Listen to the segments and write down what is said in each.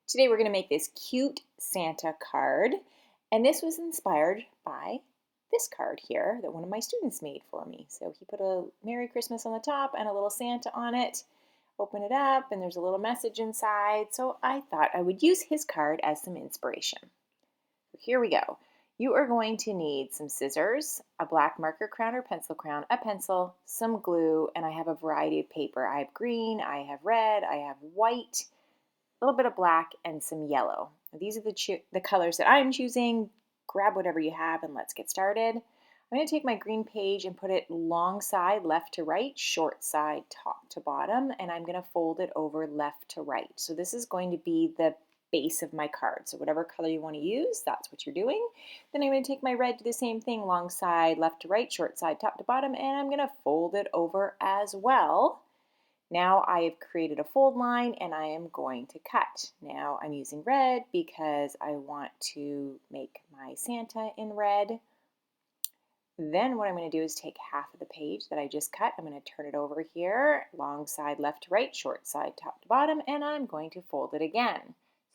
Today we're going to make this cute Santa card, and this was inspired by this card here that one of my students made for me. So he put a Merry Christmas on the top and a little Santa on it. Open it up and there's a little message inside. So I thought I would use his card as some inspiration. So here we go. You are going to need some scissors, a black marker crayon or pencil crayon, a pencil, some glue, and I have a variety of paper. I have green, I have red, I have white, a little bit of black, and some yellow. These are the colors that I'm choosing. Grab whatever you have and let's get started. I'm going to take my green page and put it long side left to right, short side top to bottom, and I'm going to fold it over left to right. So this is going to be the base of my card. So whatever color you want to use, that's what you're doing. Then I'm going to take my red, do the same thing, long side left to right, short side top to bottom, and I'm going to fold it over as well. Now I have created a fold line and I am going to cut. Now I'm using red because I want to make my Santa in red. Then what I'm going to do is take half of the page that I just cut. I'm going to turn it over here, long side left to right, short side top to bottom, and I'm going to fold it again.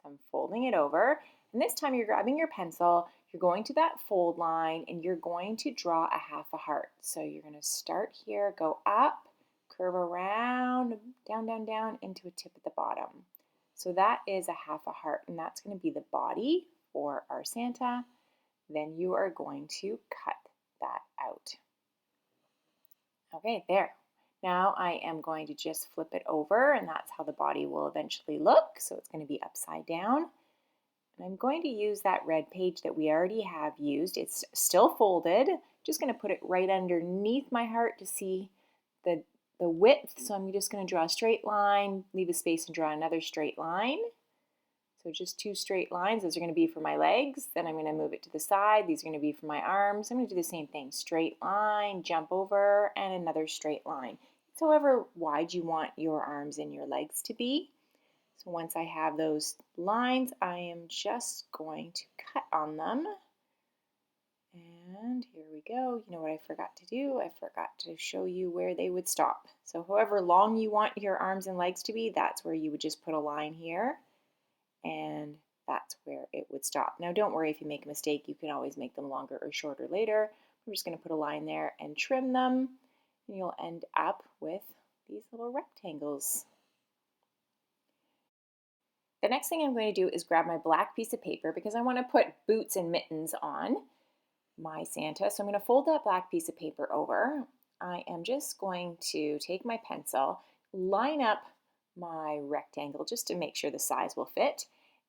So I'm folding it over, and this time you're grabbing your pencil, you're going to that fold line, and you're going to draw a half a heart. So you're going to start here, go up, curve around, down, down, down into a tip at the bottom. So that is a half a heart, and that's going to be the body for our Santa. Then you are going to cut that out. Okay, there. Now I am going to just flip it over, and that's how the body will eventually look. So it's going to be upside down. And I'm going to use that red page that we already have used. It's still folded. Just going to put it right underneath my heart to see the width. So I'm just going to draw a straight line, leave a space and draw another straight line. So just two straight lines. Those are going to be for my legs. Then I'm going to move it to the side. These are going to be for my arms. I'm going to do the same thing. Straight line, jump over, and another straight line. It's however wide you want your arms and your legs to be. So once I have those lines, I am just going to cut on them. And here we go. You know what I forgot to do? I forgot to show you where they would stop. So however long you want your arms and legs to be, that's where you would just put a line here. And that's where it would stop. Now don't worry if you make a mistake, you can always make them longer or shorter later. I'm just going to put a line there and trim them, and you'll end up with these little rectangles. The next thing I'm going to do is grab my black piece of paper because I want to put boots and mittens on my Santa. So I'm going to fold that black piece of paper over. I am just going to take my pencil, line up my rectangle just to make sure the size will fit,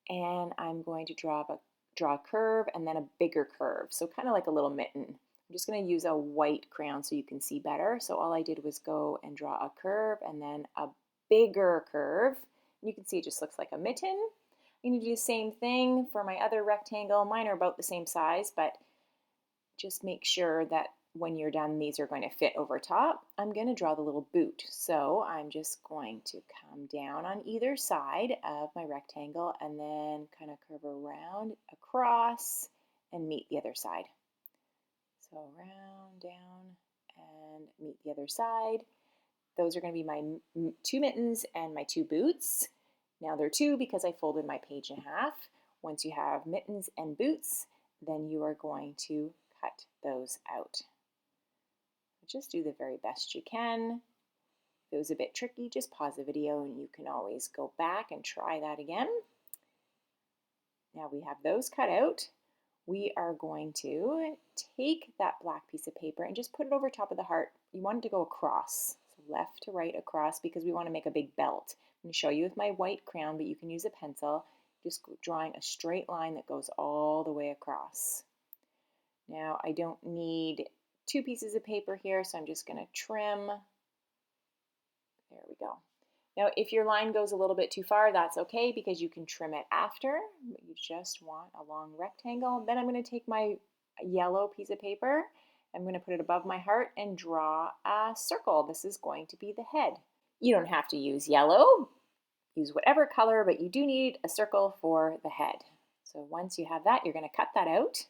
and I'm going to draw a curve and then a bigger curve, so kind of like a little mitten. I'm just going to use a white crayon so you can see better. So all I did was go and draw a curve and then a bigger curve. You can see it just looks like a mitten. I'm going to do the same thing for my other rectangle. Mine are about the same size, but just make sure that when you're done, these are going to fit over top. I'm going to draw the little boot. So I'm just going to come down on either side of my rectangle and then kind of curve around, across, and meet the other side. So around, down, and meet the other side. Those are going to be my two mittens and my two boots. Now they're two because I folded my page in half. Once you have mittens and boots, then you are going to cut those out. Just do the very best you can. If it was a bit tricky, just pause the video and you can always go back and try that again. Now we have those cut out. We are going to take that black piece of paper and just put it over top of the heart. You want it to go across, so left to right across, because we want to make a big belt. I'm going to show you with my white crayon, but you can use a pencil, just drawing a straight line that goes all the way across. Now I don't need two pieces of paper here, so I'm just going to trim. There we go. Now if your line goes a little bit too far, that's okay because you can trim it after, but you just want a long rectangle. Then I'm going to take my yellow piece of paper, I'm going to put it above my heart and draw a circle. This is going to be the head. You don't have to use yellow, use whatever color, but you do need a circle for the head. So once you have that, you're going to cut that out.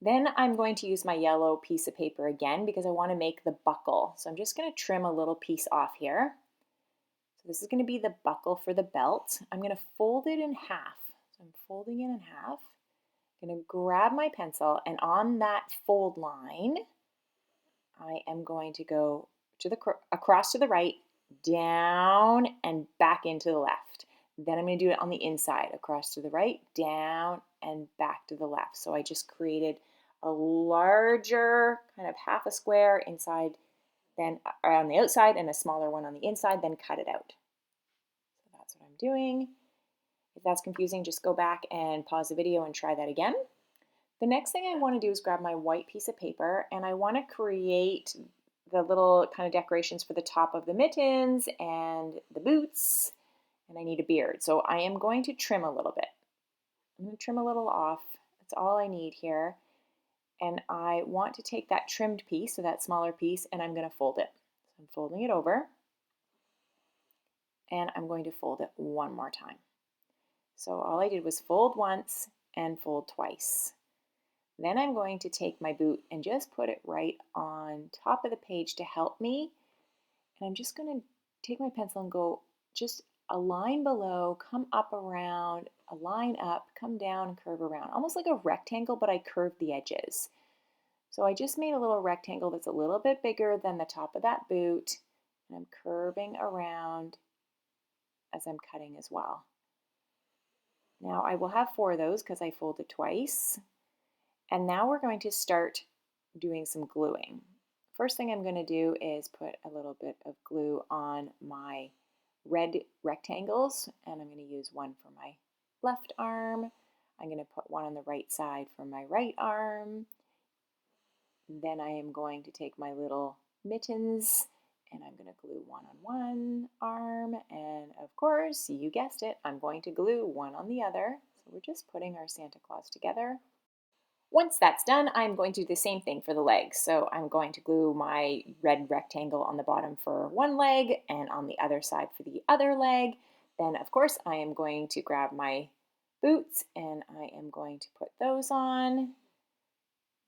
Then I'm going to use my yellow piece of paper again because I want to make the buckle. So I'm just going to trim a little piece off here. this is going to be the buckle for the belt. I'm going to fold it in half. So I'm folding it in half. I'm going to grab my pencil, and on that fold line, I am going to go to the across to the right, down, and back into the left. Then I'm going to do it on the inside, across to the right, down, and back to the left. So I just created a larger, kind of half a square inside, then on the outside, and a smaller one on the inside, then cut it out. So that's what I'm doing. If that's confusing, just go back and pause the video and try that again. The next thing I want to do is grab my white piece of paper, and I want to create the little kind of decorations for the top of the mittens and the boots, and I need a beard. So I am going to trim a little bit. I'm going to trim a little off. That's all I need here. And I want to take that trimmed piece, so that smaller piece, and I'm going to fold it. So I'm folding it over, and I'm going to fold it one more time. So all I did was fold once and fold twice. Then I'm going to take my boot and just put it right on top of the page to help me. And I'm just going to take my pencil and go just a line below, come up around, a line up, come down and curve around. Almost like a rectangle, but I curved the edges. So I just made a little rectangle that's a little bit bigger than the top of that boot. And I'm curving around as I'm cutting as well. Now I will have 4 of those because I folded twice. And now we're going to start doing some gluing. First thing I'm going to do is put a little bit of glue on my red rectangles, and I'm going to use one for my left arm. I'm going to put one on the right side for my right arm. Then I am going to take my little mittens, and I'm going to glue one on one arm, and of course, you guessed it, I'm going to glue one on the other. So we're just putting our Santa Claus together. Once that's done, I'm going to do the same thing for the legs. So I'm going to glue my red rectangle on the bottom for one leg and on the other side for the other leg. Then, of course, I am going to grab my boots and I am going to put those on.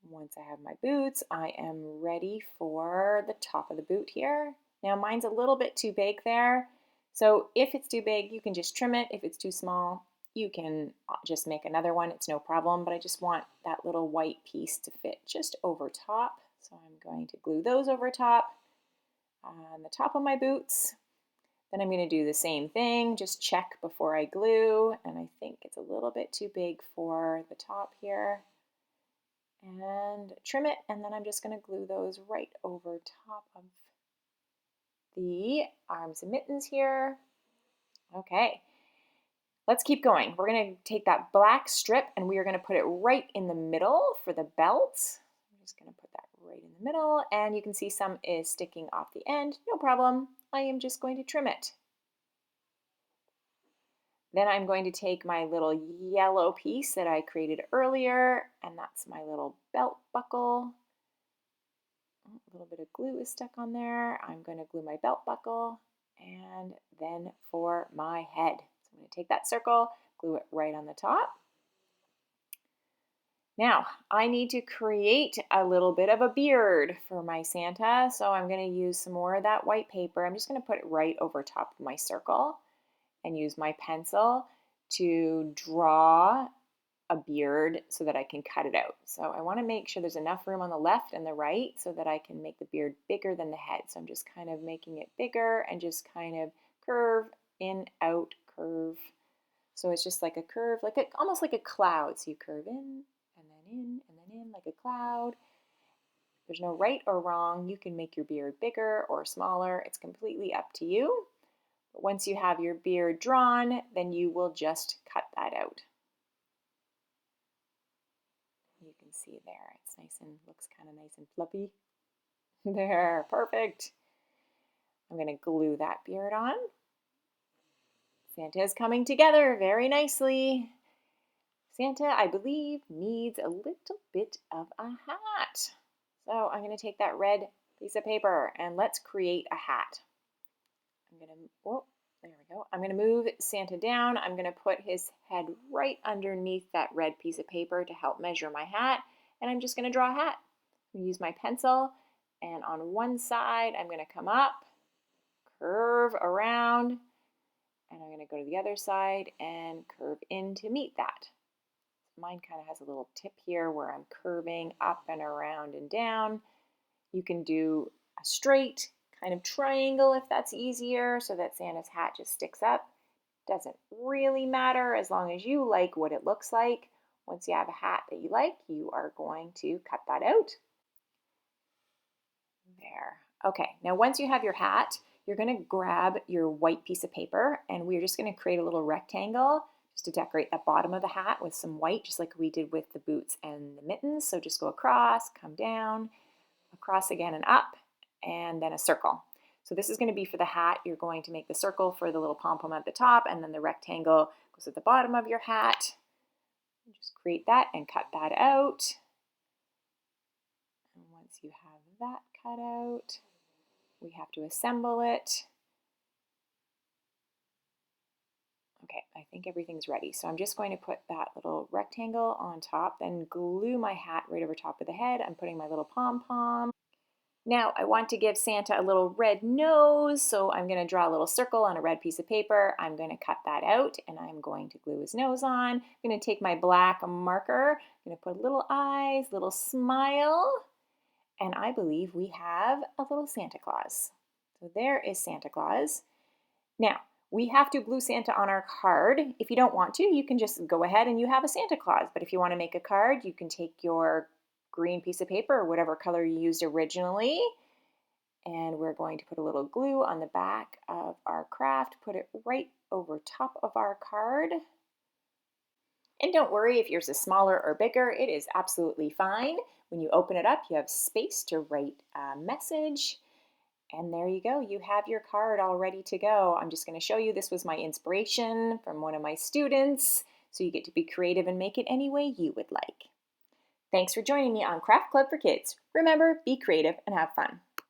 Once I have my boots, I am ready for the top of the boot here. Now, mine's a little bit too big there. So if it's too big, you can just trim it. If it's too small, you can just make another one, it's no problem, but I just want that little white piece to fit just over top. So I'm going to glue those over top on the top of my boots. Then I'm going to do the same thing, just check before I glue, and I think it's a little bit too big for the top here. And trim it, and then I'm just going to glue those right over top of the arms and mittens here. Okay. Let's keep going. We're going to take that black strip and we are going to put it right in the middle for the belt. I'm just going to put that right in the middle, and you can see some is sticking off the end. No problem. I am just going to trim it. Then I'm going to take my little yellow piece that I created earlier, and that's my little belt buckle. A little bit of glue is stuck on there. I'm going to glue my belt buckle, and then for my head. I'm going to take that circle, glue it right on the top. Now, I need to create a little bit of a beard for my Santa, so I'm going to use some more of that white paper. I'm just going to put it right over top of my circle and use my pencil to draw a beard so that I can cut it out. So I want to make sure there's enough room on the left and the right so that I can make the beard bigger than the head. So I'm just kind of making it bigger and just kind of curve in, out, curve. So it's just like a curve, like almost like a cloud. So you curve in and then in and then in like a cloud. There's no right or wrong. You can make your beard bigger or smaller. It's completely up to you. But once you have your beard drawn, then you will just cut that out. You can see there, it's nice and looks kind of nice and fluffy. There, perfect. I'm going to glue that beard on. Santa is coming together very nicely. Santa, I believe, needs a little bit of a hat. So I'm going to take that red piece of paper and let's create a hat. I'm going to, whoa, there we go. I'm going to move Santa down. I'm going to put his head right underneath that red piece of paper to help measure my hat. And I'm just going to draw a hat. I'm going to use my pencil, and on one side, I'm going to come up, curve around, And I'm going to go to the other side and curve in to meet that. Mine kind of has a little tip here where I'm curving up and around and down. You can do a straight kind of triangle if that's easier so that Santa's hat just sticks up. Doesn't really matter as long as you like what it looks like. Once you have a hat that you like, you are going to cut that out. There. Okay, now once you have your hat, you're going to grab your white piece of paper and we're just going to create a little rectangle just to decorate the bottom of the hat with some white, just like we did with the boots and the mittens. So just go across, come down, across again and up, and then a circle. So this is going to be for the hat. You're going to make the circle for the little pom-pom at the top, and then the rectangle goes at the bottom of your hat. Just create that and cut that out. And once you have that cut out, we have to assemble it. Okay, I think everything's ready. So I'm just going to put that little rectangle on top, then glue my hat right over top of the head. I'm putting my little pom-pom. Now I want to give Santa a little red nose, so I'm going to draw a little circle on a red piece of paper. I'm going to cut that out and I'm going to glue his nose on. I'm going to take my black marker, I'm going to put little eyes, little smile, and I believe we have a little Santa Claus. So there is Santa Claus. Now, we have to glue Santa on our card. If you don't want to, you can just go ahead and you have a Santa Claus. But if you want to make a card, you can take your green piece of paper or whatever color you used originally, and we're going to put a little glue on the back of our craft, put it right over top of our card. And don't worry if yours is smaller or bigger, it is absolutely fine. When you open it up, you have space to write a message. And there you go, you have your card all ready to go. I'm just going to show you, this was my inspiration from one of my students, so you get to be creative and make it any way you would like. Thanks for joining me on Craft Club for Kids. Remember, be creative and have fun.